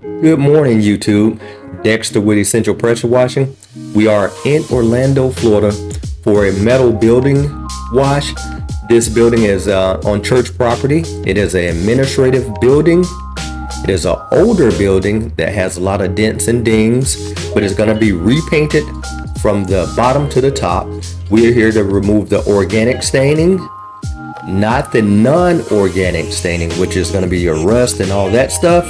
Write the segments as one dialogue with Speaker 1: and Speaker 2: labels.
Speaker 1: Good morning, YouTube. Dexter with Essential Pressure Washing. We are in Orlando, Florida for a metal building wash. This building is on church property. It is an administrative building. It is an older building that has a lot of dents and dings, but it's going to be repainted from the bottom to the top. We're here to remove the organic staining, not the non-organic staining, which is going to be your rust and all that stuff.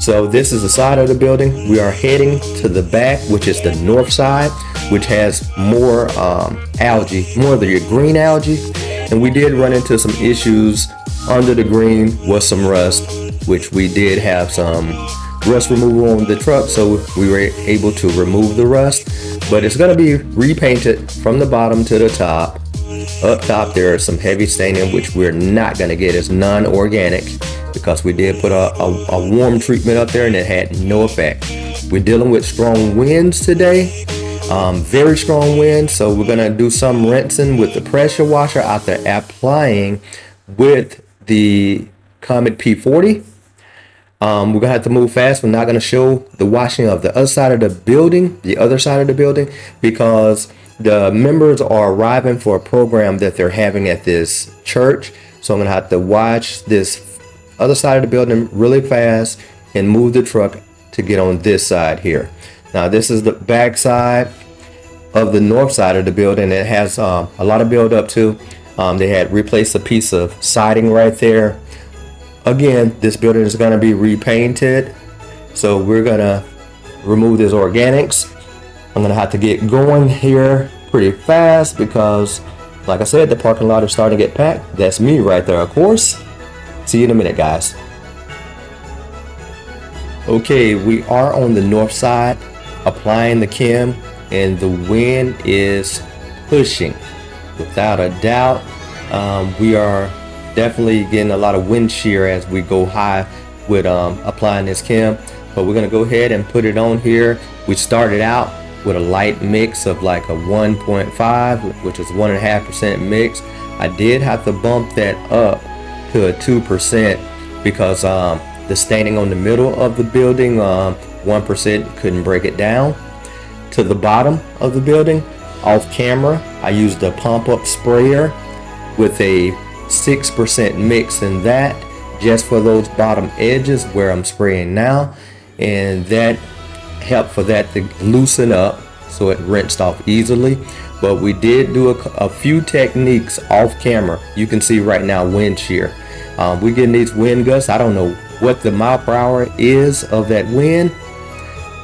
Speaker 1: So this is the side of the building. We are heading to the back, which is the north side, which has more algae, more of the green algae. And we did run into some issues under the green with some rust, which we did have some rust removal on the truck, so we were able to remove the rust. But it's going to be repainted from the bottom to the top. Up top there is some heavy staining, which we're not going to get as non-organic, because we did put a warm treatment up there and it had no effect. We're dealing with strong winds today, very strong winds, so we're going to do some rinsing with the pressure washer out there, applying with the Comet P40. We're going to have to move fast. We're not going to show the washing of the other side of the building, because the members are arriving for a program that they're having at this church. So I'm going to have to wash this other side of the building really fast and move the truck to get on this side here. Now this is the back side of the north side of the building. It has a lot of build up too. They had replaced a piece of siding right there. Again, this building is going to be repainted, so we're going to remove this organics. I'm going to have to get going here pretty fast because, like I said, the parking lot is starting to get packed. That's me right there, of course. See you in a minute, guys. Okay, we are on the north side applying the chem, and the wind is pushing. Without a doubt, we are definitely getting a lot of wind shear as we go high with applying this chem. But we're going to go ahead and put it on here. We started out with a light mix of like a 1.5, which is 1.5% mix. I did have to bump that up to a 2% because the staining on the middle of the building, 1% couldn't break it down. To the bottom of the building, off camera, I used a pump up sprayer with a 6% mix in that, just for those bottom edges where I'm spraying now, and that helped for that to loosen up so it rinsed off easily. But we did do a few techniques off camera. You can see right now wind shear. We're getting these wind gusts. I don't know what the mile per hour is of that wind,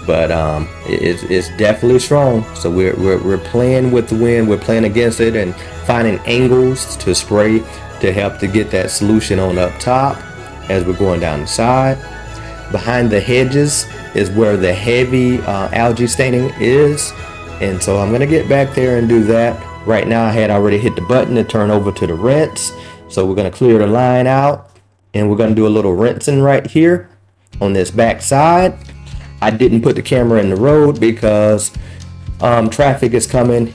Speaker 1: but it's definitely strong. So we're playing with the wind, we're playing against it and finding angles to spray to help to get that solution on up top as we're going down the side. Behind the hedges is where the heavy algae staining is, and so I'm gonna get back there and do that. Right now I had already hit the button to turn over to the rinse, so we're gonna clear the line out and we're gonna do a little rinsing right here on this back side. I didn't put the camera in the road because traffic is coming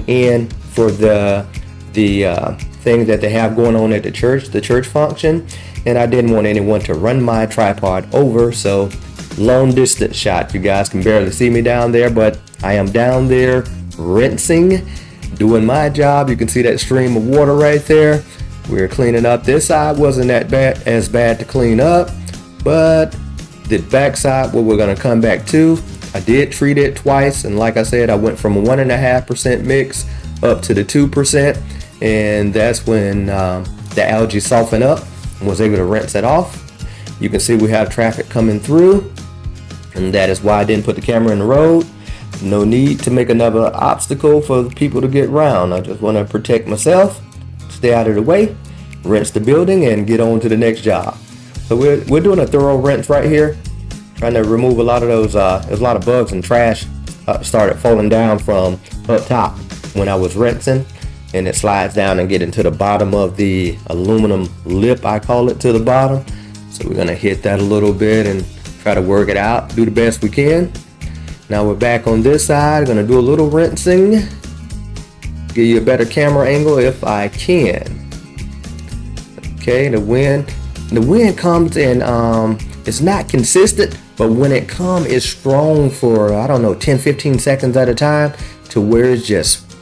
Speaker 1: in for the thing that they have going on at the church function, and I didn't want anyone to run my tripod over. So long distance shot. You guys can barely see me down there, but I am down there rinsing, doing my job. You can see that stream of water right there. We're cleaning up. This side wasn't as bad to clean up, but the back side, what we're going to come back to, I did treat it twice, and like I said, I went from a 1.5% mix up to the 2%, and that's when the algae softened up and was able to rinse it off. You can see we have traffic coming through, and that is why I didn't put the camera in the road. No need to make another obstacle for the people to get around. I just want to protect myself, stay out of the way, rinse the building, and get on to the next job. So we're doing a thorough rinse right here, trying to remove a lot of those, there's a lot of bugs and trash started falling down from up top when I was rinsing, and it slides down and get into the bottom of the aluminum lip, I call it, to the bottom. So we're gonna hit that a little bit and try to work it out, do the best we can. Now we're back on this side, gonna do a little rinsing, give you a better camera angle if I can. Okay, the wind comes in It's not consistent, but when it come, it's strong for, I don't know, 10-15 seconds at a time, to where it's just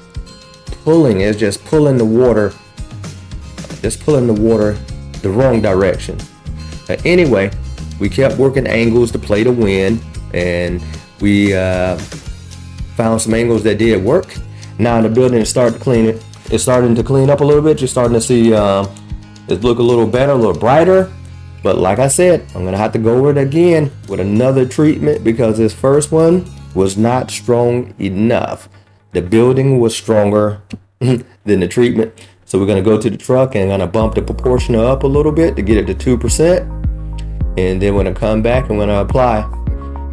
Speaker 1: pulling. It's just pulling the water, the wrong direction. But anyway, we kept working angles to play the wind, and we found some angles that did work. Now the building is starting to clean up a little bit. You're starting to see it look a little better, a little brighter. But like I said, I'm gonna have to go over it again with another treatment, because this first one was not strong enough. The building was stronger than the treatment. So we're gonna go to the truck and gonna bump the proportion up a little bit to get it to 2%. And then when I come back, I'm gonna apply.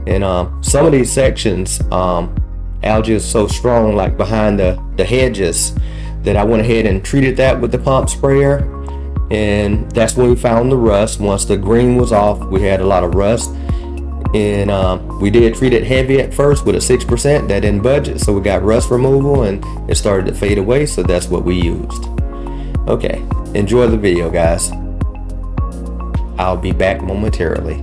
Speaker 1: And some of these sections, algae is so strong, like behind the hedges, that I went ahead and treated that with the pump sprayer. And that's when we found the rust. Once the green was off, we had a lot of rust. And we did treat it heavy at first with a 6%. That didn't budge it, so we got rust removal and it started to fade away, so that's what we used. Okay, enjoy the video, guys. I'll be back momentarily.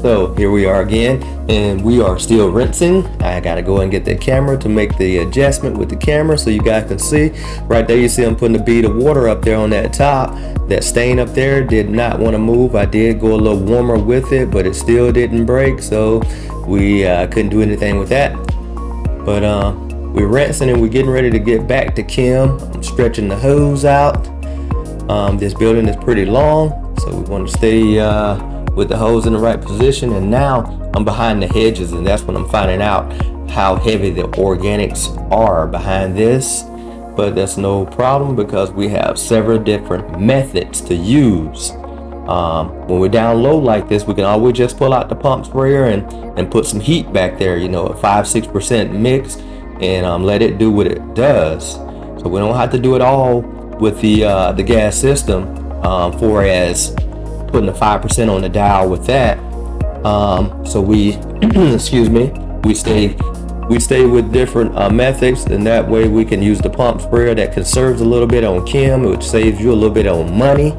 Speaker 1: So here we are again, and we are still rinsing. I gotta go and get the camera to make the adjustment with the camera so you guys can see. Right there you see I'm putting a bead of water up there on that top. That stain up there did not want to move. I did go a little warmer with it, but it still didn't break, so we couldn't do anything with that. But we're rinsing and we're getting ready to get back to Kim. I'm stretching the hose out. This building is pretty long, so we want to stay with the hose in the right position. And now I'm behind the hedges, and that's when I'm finding out how heavy the organics are behind this. But that's no problem, because we have several different methods to use. When we're down low like this, we can always just pull out the pump sprayer and put some heat back there, you know, a 5-6% mix, and let it do what it does. So we don't have to do it all with the gas system, for as putting a 5% on the dial with that. So we excuse me, we stay with different methods, and that way we can use the pump sprayer that conserves a little bit on Kim, which saves you a little bit on money.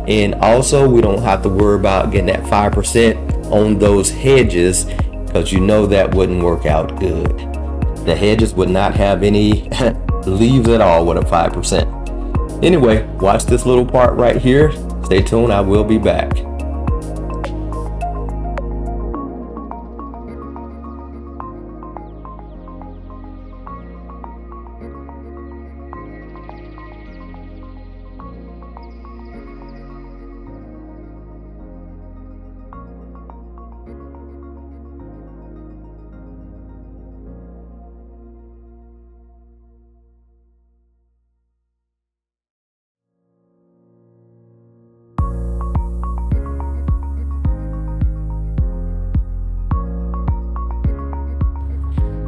Speaker 1: And also we don't have to worry about getting that 5% on those hedges, because you know that wouldn't work out good. The hedges would not have any leaves at all with a 5%. Anyway, watch this little part right here. Stay tuned, I will be back.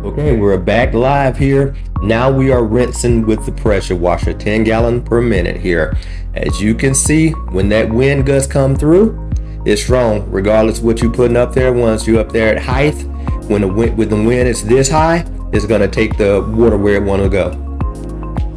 Speaker 1: Okay, we're back live here. Now we are rinsing with the pressure washer, 10 gallon per minute here. As you can see, when that wind gust come through, it's strong regardless of what you're putting up there. Once you're up there at height, when the wind is this high, it's gonna take the water where it want to go.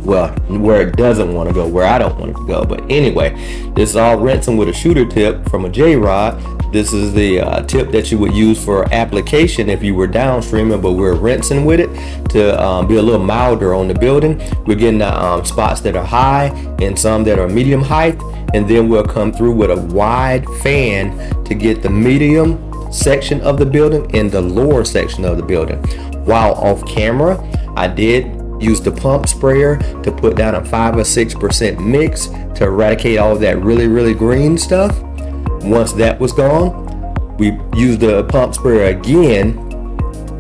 Speaker 1: Well, where it doesn't want to go, where I don't want it to go. But anyway, this is all rinsing with a shooter tip from a J-Rod. This is the tip that you would use for application if you were downstreaming, but we're rinsing with it to be a little milder on the building. We're getting the spots that are high and some that are medium height, and then we'll come through with a wide fan to get the medium section of the building and the lower section of the building. While off camera, I did use the pump sprayer to put down a 5 or 6% mix to eradicate all of that really green stuff. Once that was gone, we used the pump sprayer again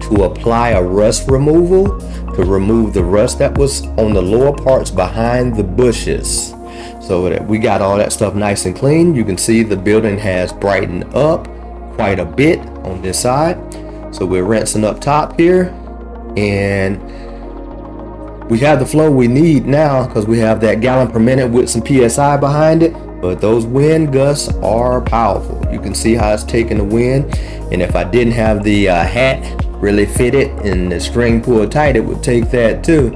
Speaker 1: to apply a rust removal, to remove the rust that was on the lower parts behind the bushes, so that we got all that stuff nice and clean. You can see the building has brightened up quite a bit on this side. So we're rinsing up top here, and we have the flow we need now because we have that gallon per minute with some PSI behind it. But those wind gusts are powerful. You can see how it's taking the wind. And if I didn't have the hat really fitted and the string pulled tight, it would take that too.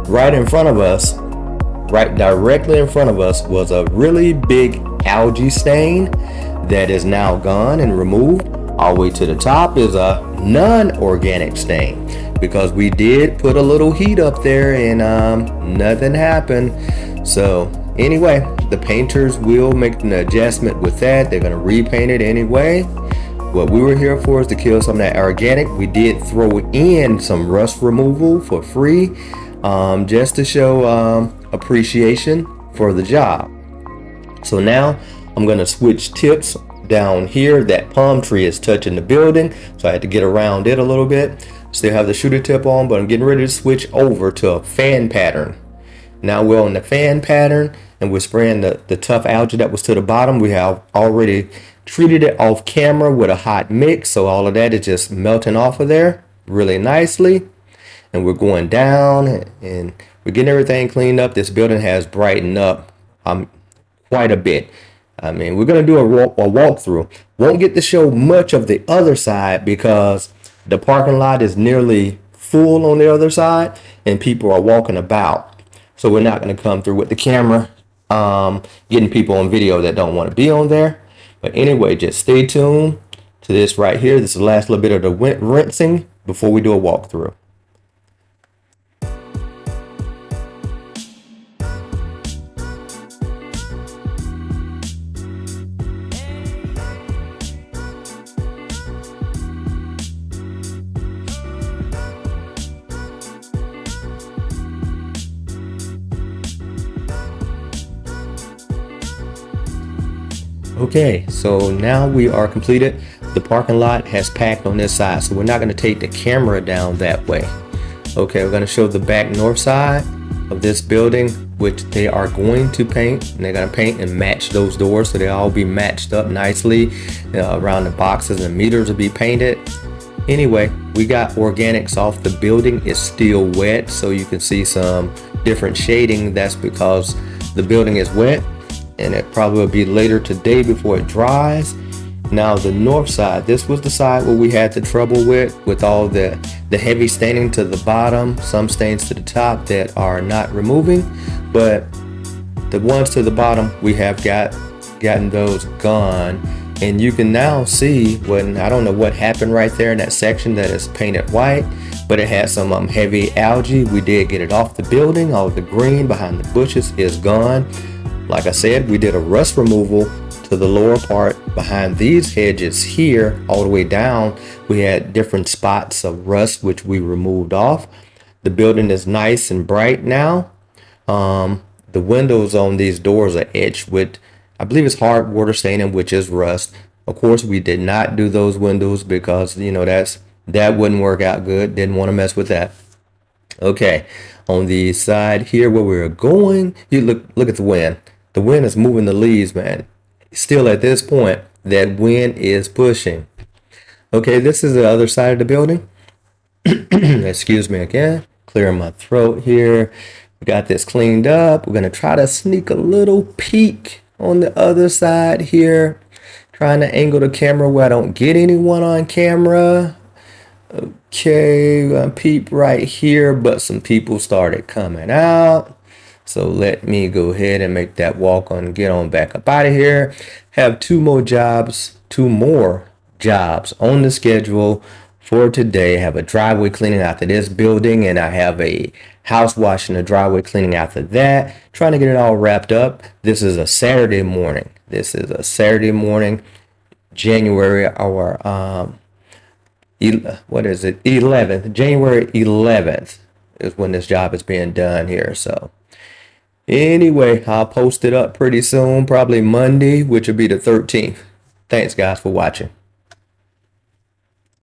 Speaker 1: Right in front of us, right directly in front of us, was a really big algae stain that is now gone and removed. All the way to the top is a non-organic stain, because we did put a little heat up there and nothing happened. So anyway, the painters will make an adjustment with that. They're going to repaint it anyway. What we were here for is to kill some of that organic. We did throw in some rust removal for free, just to show appreciation for the job. So now I'm going to switch tips down here. That palm tree is touching the building, so I had to get around it a little bit. Still have the shooter tip on, but I'm getting ready to switch over to a fan pattern. Now we're on the fan pattern, and we're spraying the tough algae that was to the bottom. We have already treated it off camera with a hot mix, so all of that is just melting off of there really nicely. And we're going down and we're getting everything cleaned up. This building has brightened up quite a bit. I mean, we're going to do a walkthrough. Won't get to show much of the other side because the parking lot is nearly full on the other side and people are walking about. So we're not going to come through with the camera, getting people on video that don't want to be on there. But anyway, just stay tuned to this right here. This is the last little bit of the rinsing before we do a walkthrough. Okay, so now we are completed. The parking lot has packed on this side, so we're not going to take the camera down that way. Okay, we're going to show the back north side of this building, which they are going to paint, and they're going to paint and match those doors, so they'll all be matched up nicely around the boxes, and meters will be painted. Anyway, we got organics off. The building is still wet, so you can see some different shading. That's because the building is wet, and it probably will be later today before it dries. Now the north side, this was the side where we had the trouble with all the heavy staining to the bottom, some stains to the top that are not removing, but the ones to the bottom, we have gotten those gone. And you can now see when, I don't know what happened right there in that section that is painted white, but it had some heavy algae. We did get it off the building. All the green behind the bushes is gone. Like I said, we did a rust removal to the lower part behind these hedges here all the way down. We had different spots of rust which we removed off. The building is nice and bright now. The windows on these doors are etched with, I believe it's hard water staining, which is rust. Of course, we did not do those windows because, you know, that wouldn't work out good. Didn't want to mess with that. Okay, on the side here where we're going, you look at the wind. The wind is moving the leaves, man. Still at this point, that wind is pushing. Okay, this is the other side of the building. Excuse me again. Clearing my throat here. We got this cleaned up. We're going to try to sneak a little peek on the other side here. Trying to angle the camera where I don't get anyone on camera. Okay, we're going to peep right here, but some people started coming out. So let me go ahead and make that walk on and get on back up out of here. Have two more jobs on the schedule for today. I have a driveway cleaning after this building, and I have a house washing and driveway cleaning after that. Trying to get it all wrapped up. This is a Saturday morning. January, or what is it? 11th. January 11th is when this job is being done here. So anyway, I'll post it up pretty soon, probably Monday, which will be the 13th. Thanks guys for watching.